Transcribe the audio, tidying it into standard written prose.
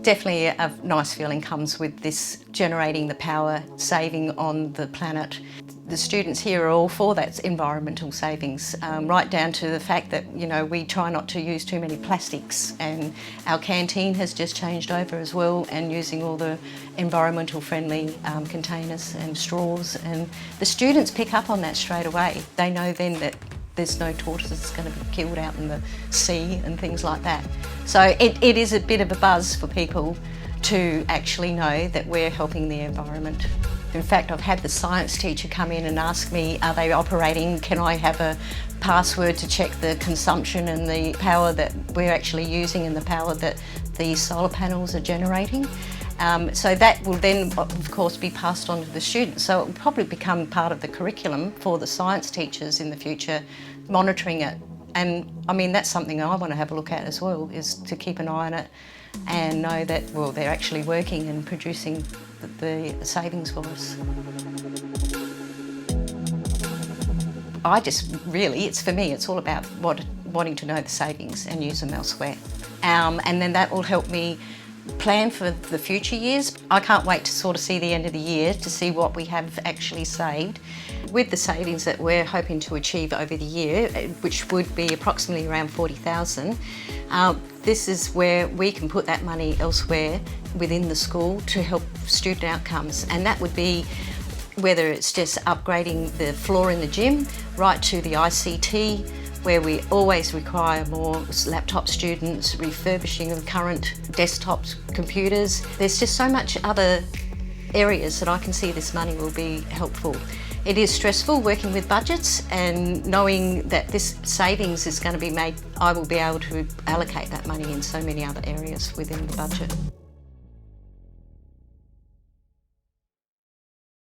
Definitely a nice feeling comes with this generating the power, saving on the planet. The students here are all for that environmental savings, right down to the fact that, you know, we try not to use too many plastics, and our canteen has just changed over as well, and using all the environmental friendly containers and straws, and the students pick up on that straight away. They know then that there's no tortoises going to be killed out in the sea and things like that. So it is a bit of a buzz for people to actually know that we're helping the environment. In fact, I've had the science teacher come in and ask me, are they operating? Can I have a password to check the consumption and the power that we're actually using and the power that the solar panels are generating? So that will then, of course, be passed on to the students. So it will probably become part of the curriculum for the science teachers in the future, monitoring it. And I mean, that's something I want to have a look at as well, is to keep an eye on it and know that, well, they're actually working and producing the savings for us. It's for me, it's all about wanting to know the savings and use them elsewhere. And then that will help me plan for the future years. I can't wait to sort of see the end of the year to see what we have actually saved. With the savings that we're hoping to achieve over the year, which would be approximately around 40,000, this is where we can put that money elsewhere within the school to help student outcomes. And that would be whether it's just upgrading the floor in the gym, right to the ICT, where we always require more laptop students, refurbishing of current desktop computers. There's just so much other areas that I can see this money will be helpful. It is stressful working with budgets, and knowing that this savings is going to be made, I will be able to allocate that money in so many other areas within the budget.